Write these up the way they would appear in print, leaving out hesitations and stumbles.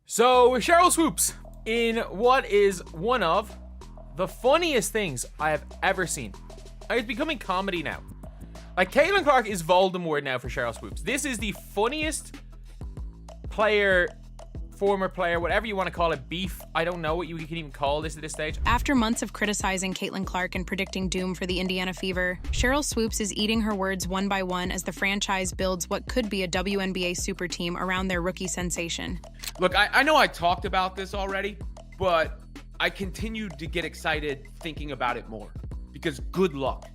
So, Sheryl Swoopes in what is one of the funniest things I have ever seen. It's becoming comedy now. Like, Caitlin Clark is Voldemort now for Sheryl Swoopes. This is the funniest player, former player, whatever you want to call it, beef. I don't know what you can even call this at this stage. After months of criticizing Caitlin Clark and predicting doom for the Indiana Fever, Sheryl Swoopes is eating her words one by one as the franchise builds what could be a WNBA super team around their rookie sensation. Look, I know I talked about this already, but I continued to get excited thinking about it more because good luck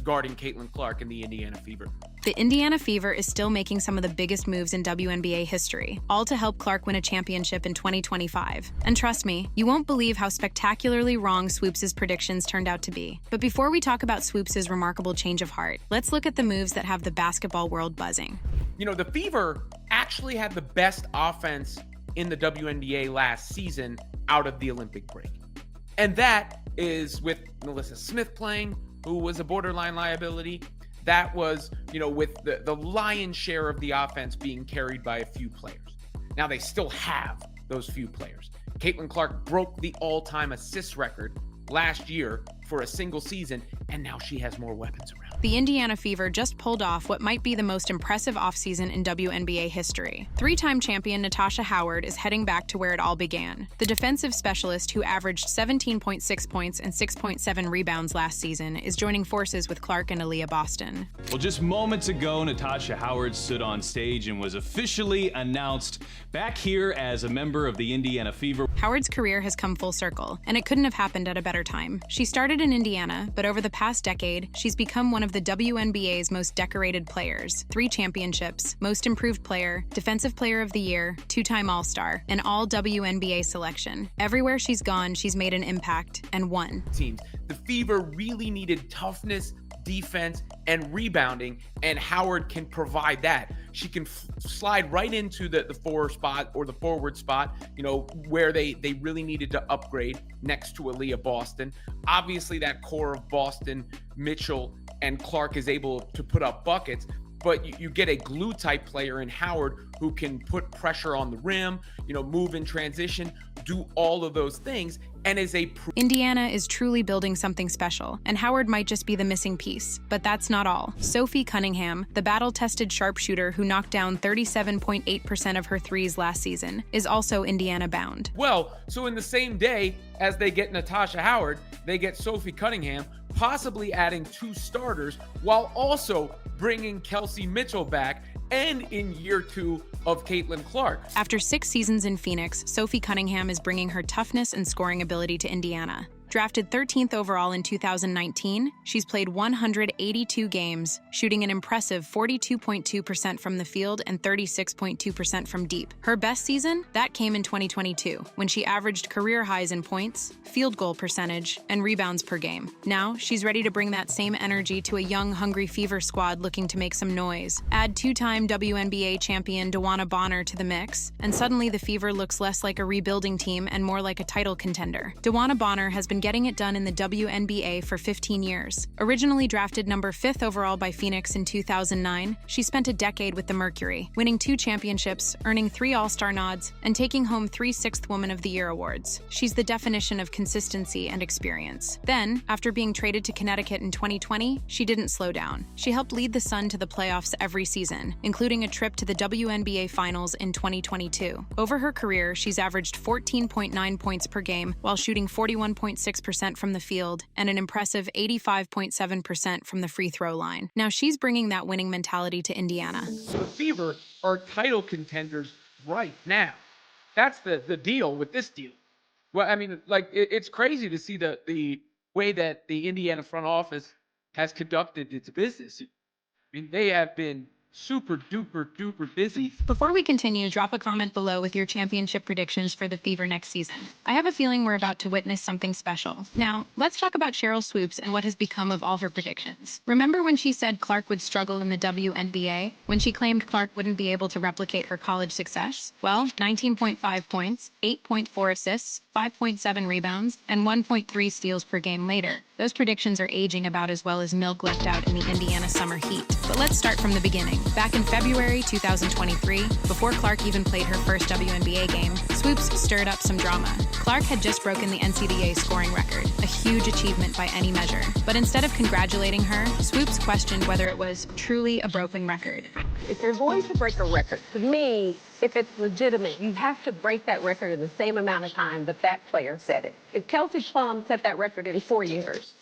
guarding Caitlin Clark in the Indiana Fever. The Indiana Fever is still making some of the biggest moves in WNBA history, all to help Clark win a championship in 2025. And trust me, you won't believe how spectacularly wrong Swoopes' predictions turned out to be. But before we talk about Swoopes' remarkable change of heart, let's look at the moves that have the basketball world buzzing. You know, the Fever actually had the best offense in the WNBA last season out of the Olympic break. And that is with Melissa Smith playing, who was a borderline liability. That was, with the lion's share of the offense being carried by a few players. Now they still have those few players. Caitlin Clark broke the all-time assist record last year for a single season, and now she has more weapons around. The Indiana Fever just pulled off what might be the most impressive offseason in WNBA history. Three-time champion Natasha Howard is heading back to where it all began. The defensive specialist who averaged 17.6 points and 6.7 rebounds last season is joining forces with Clark and Aaliyah Boston. Well, just moments ago, Natasha Howard stood on stage and was officially announced back here as a member of the Indiana Fever. Howard's career has come full circle, and it couldn't have happened at a better time. She started in Indiana, but over the past decade, she's become one of the WNBA's most decorated players. 3 championships, Most Improved Player, Defensive Player of the Year, 2-time All-Star, and all WNBA selection. Everywhere she's gone, she's made an impact and won. Teams. The Fever really needed toughness, defense, and rebounding, and Howard can provide that. She can slide right into the 4 spot or the forward spot, where they really needed to upgrade next to Aaliyah Boston. Obviously, that core of Boston, Mitchell, and Clark is able to put up buckets, but you get a glue type player in Howard who can put pressure on the rim, move in transition, do all of those things, and is a... Indiana is truly building something special, and Howard might just be the missing piece. But that's not all. Sophie Cunningham, the battle-tested sharpshooter who knocked down 37.8% of her threes last season, is also Indiana-bound. Well, so in the same day as they get Natasha Howard, they get Sophie Cunningham, possibly adding 2 starters, while also bringing Kelsey Mitchell back, and in year 2 of Caitlin Clark. After 6 seasons in Phoenix, Sophie Cunningham is bringing her toughness and scoring ability to Indiana. Drafted 13th overall in 2019, she's played 182 games, shooting an impressive 42.2% from the field and 36.2% from deep. Her best season? That came in 2022, when she averaged career highs in points, field goal percentage, and rebounds per game. Now, she's ready to bring that same energy to a young, hungry Fever squad looking to make some noise. Add 2-time WNBA champion DeWanna Bonner to the mix, and suddenly the Fever looks less like a rebuilding team and more like a title contender. DeWanna Bonner has been getting it done in the WNBA for 15 years. Originally drafted number 5th overall by Phoenix in 2009, she spent a decade with the Mercury, winning 2 championships, earning 3 All-Star nods, and taking home 3 Sixth Woman of the Year awards. She's the definition of consistency and experience. Then, after being traded to Connecticut in 2020, she didn't slow down. She helped lead the Sun to the playoffs every season, including a trip to the WNBA Finals in 2022. Over her career, she's averaged 14.9 points per game while shooting 41.6% from the field and an impressive 85.7% from the free throw line. Now she's bringing that winning mentality to Indiana. So the Fever are title contenders right now. That's the deal with this deal. Well, I mean, it's crazy to see the way that the Indiana front office has conducted its business. I mean, they have been super duper duper busy. Before we continue, drop a comment below with your championship predictions for the Fever next season. I have a feeling we're about to witness something special. Now, let's talk about Sheryl Swoopes and what has become of all her predictions. Remember when she said Clark would struggle in the WNBA? When she claimed Clark wouldn't be able to replicate her college success? Well, 19.5 points, 8.4 assists, 5.7 rebounds, and 1.3 steals per game later. Those predictions are aging about as well as milk left out in the Indiana summer heat. But let's start from the beginning. Back in February 2023, before Clark even played her first WNBA game, Swoopes stirred up some drama. Clark had just broken the NCAA scoring record, a huge achievement by any measure. But instead of congratulating her, Swoopes questioned whether it was truly a broken record. If you're going to break a record, to me, if it's legitimate, you have to break that record in the same amount of time that that player set it. If Kelsey Plum set that record in 4 years,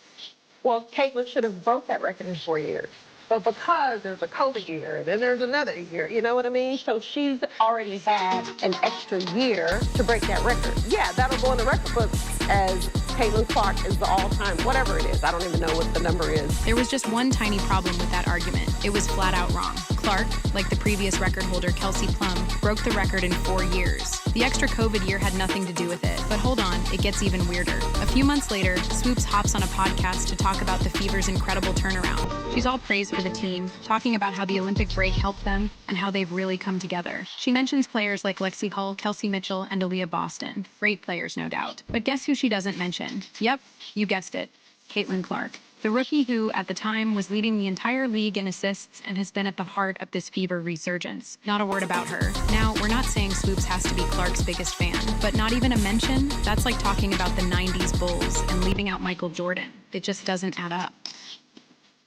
well, Caitlin should have broke that record in 4 years. But because there's a COVID year, then there's another year, you know what I mean? So she's already had an extra year to break that record. Yeah, that'll go in the record book as Caitlin Clark is the all-time, whatever it is. I don't even know what the number is. There was just one tiny problem with that argument. It was flat out wrong. Clark, like the previous record holder Kelsey Plum, broke the record in 4 years. The extra COVID year had nothing to do with it. But hold on, it gets even weirder. A few months later, Swoopes hops on a podcast to talk about the Fever's incredible turnaround. She's all praise for the team, talking about how the Olympic break helped them and how they've really come together. She mentions players like Lexi Hull, Kelsey Mitchell, and Aaliyah Boston. Great players, no doubt. But guess who she doesn't mention? Yep, you guessed it, Caitlin Clark. The rookie who, at the time, was leading the entire league in assists and has been at the heart of this Fever resurgence. Not a word about her. Now, we're not saying Swoopes has to be Clark's biggest fan, but not even a mention? That's like talking about the 90s Bulls and leaving out Michael Jordan. It just doesn't add up.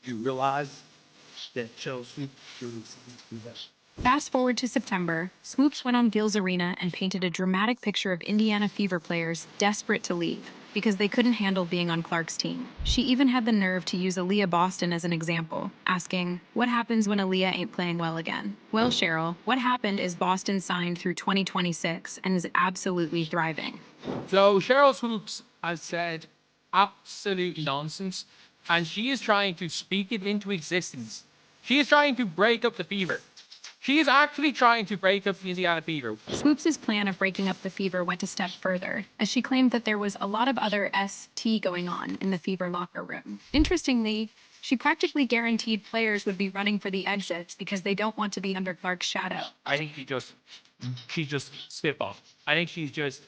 You realize that Chelsea is Fast forward to September, Swoopes went on Gil's Arena and painted a dramatic picture of Indiana Fever players desperate to leave because they couldn't handle being on Clark's team. She even had the nerve to use Aaliyah Boston as an example, asking, what happens when Aaliyah ain't playing well again? Well, Sheryl, what happened is Boston signed through 2026 and is absolutely thriving. So Sheryl Swoopes has said absolute nonsense, and she is trying to speak it into existence. She is trying to break up the Fever. She is actually trying to break up the Indiana Fever. Swoopes' plan of breaking up the Fever went a step further, as she claimed that there was a lot of other ST going on in the Fever locker room. Interestingly, she practically guaranteed players would be running for the exits because they don't want to be under Clark's shadow. I think she's just spitball. I think she's just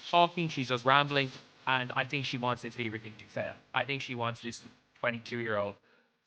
talking, she's just rambling, and I think she wants this Fever thing to fail. I think she wants this 22-year-old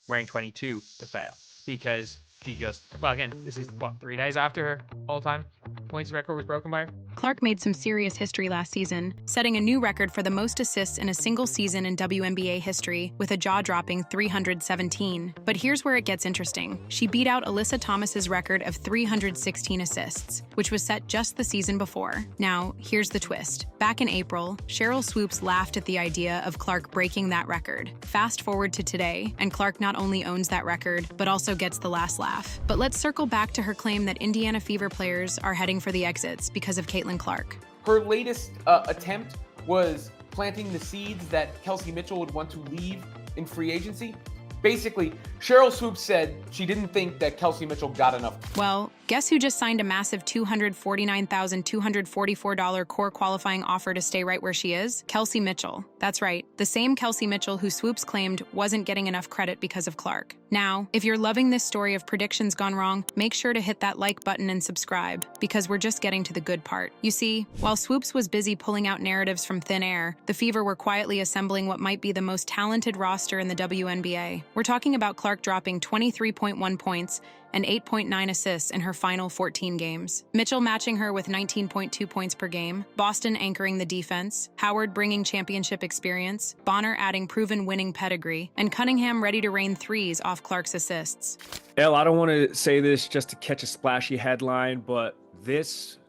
wearing 22 to fail because she just, well, again, this is, 3 days after her all-time points record was broken by her? Clark made some serious history last season, setting a new record for the most assists in a single season in WNBA history with a jaw-dropping 317. But here's where it gets interesting. She beat out Alyssa Thomas's record of 316 assists, which was set just the season before. Now, here's the twist. Back in April, Sheryl Swoopes laughed at the idea of Clark breaking that record. Fast forward to today, and Clark not only owns that record, but also gets the last laugh. But let's circle back to her claim that Indiana Fever players are heading for the exits because of Caitlin Clark. Her latest attempt was planting the seeds that Kelsey Mitchell would want to leave in free agency. Basically, Sheryl Swoopes said she didn't think that Kelsey Mitchell got enough. Well, guess who just signed a massive $249,244 core qualifying offer to stay right where she is? Kelsey Mitchell. That's right, the same Kelsey Mitchell who Swoopes claimed wasn't getting enough credit because of Clark. Now, if you're loving this story of predictions gone wrong, make sure to hit that like button and subscribe, because we're just getting to the good part. You see, while Swoopes was busy pulling out narratives from thin air, the Fever were quietly assembling what might be the most talented roster in the WNBA. We're talking about Clark dropping 23.1 points and 8.9 assists in her final 14 games. Mitchell matching her with 19.2 points per game, Boston anchoring the defense, Howard bringing championship experience, Bonner adding proven winning pedigree, and Cunningham ready to rain threes off Clark's assists. Elle, I don't want to say this just to catch a splashy headline, but this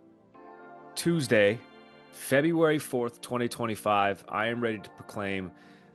Tuesday, February 4th, 2025, I am ready to proclaim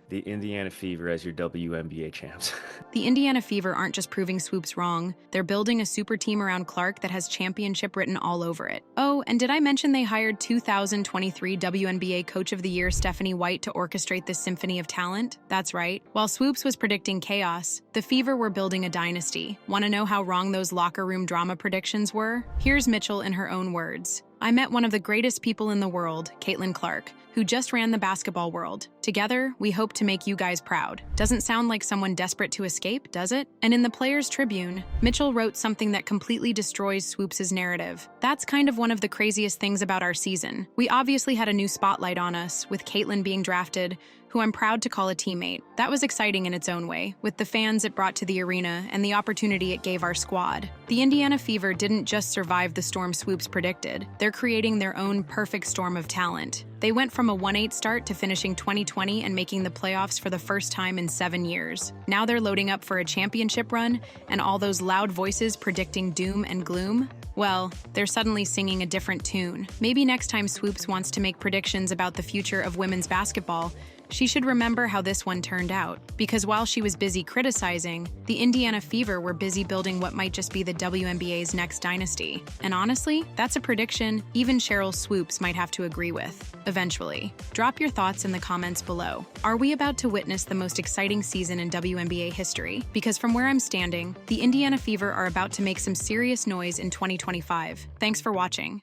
the Indiana Fever as your WNBA champs. The Indiana Fever aren't just proving Swoopes wrong, they're building a super team around Clark that has championship written all over it. Oh, and did I mention they hired 2023 WNBA Coach of the Year Stephanie White to orchestrate this symphony of talent? That's right. While Swoopes was predicting chaos, the Fever were building a dynasty. Want to know how wrong those locker room drama predictions were? Here's Mitchell in her own words. I met one of the greatest people in the world, Caitlin Clark, who just ran the basketball world. Together, we hope to make you guys proud. Doesn't sound like someone desperate to escape, does it? And in the Players' Tribune, Mitchell wrote something that completely destroys Swoopes' narrative. That's kind of one of the craziest things about our season. We obviously had a new spotlight on us, with Caitlin being drafted, who I'm proud to call a teammate. That was exciting in its own way, with the fans it brought to the arena and the opportunity it gave our squad. The Indiana Fever didn't just survive the storm Swoopes predicted. They're creating their own perfect storm of talent. They went from a 1-8 start to finishing 2020 and making the playoffs for the first time in 7 years. Now they're loading up for a championship run, and all those loud voices predicting doom and gloom? Well, they're suddenly singing a different tune. Maybe next time Swoopes wants to make predictions about the future of women's basketball, she should remember how this one turned out. Because while she was busy criticizing, the Indiana Fever were busy building what might just be the WNBA's next dynasty. And honestly, that's a prediction even Sheryl Swoopes might have to agree with, eventually. Drop your thoughts in the comments below. Are we about to witness the most exciting season in WNBA history? Because from where I'm standing, the Indiana Fever are about to make some serious noise in 2025. Thanks for watching.